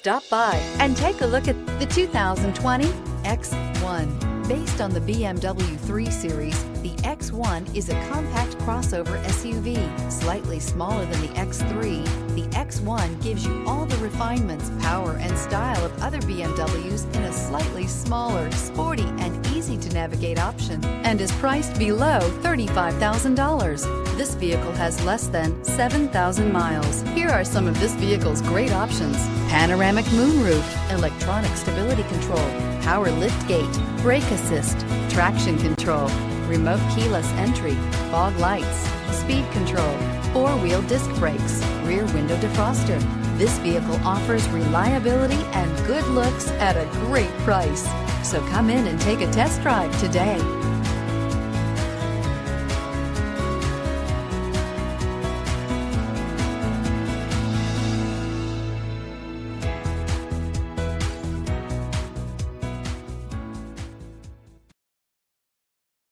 Stop by and take a look at the 2020 X1. Based on the BMW 3 Series, the X1 is a compact crossover SUV, slightly smaller than the X3. The X1 gives you all the refinements, power, and style of other BMWs in a slightly smaller, sporty, and easy-to-navigate option, and is priced below $35,000. This vehicle has less than 7,000 miles. Here are some of this vehicle's great options: panoramic moonroof, electronic stability control, power liftgate, brake assist, traction control, remote keyless entry, fog lights, speed control, four-wheel disc brakes, rear window defroster. This vehicle offers reliability and good looks at a great price. So come in and take a test drive today.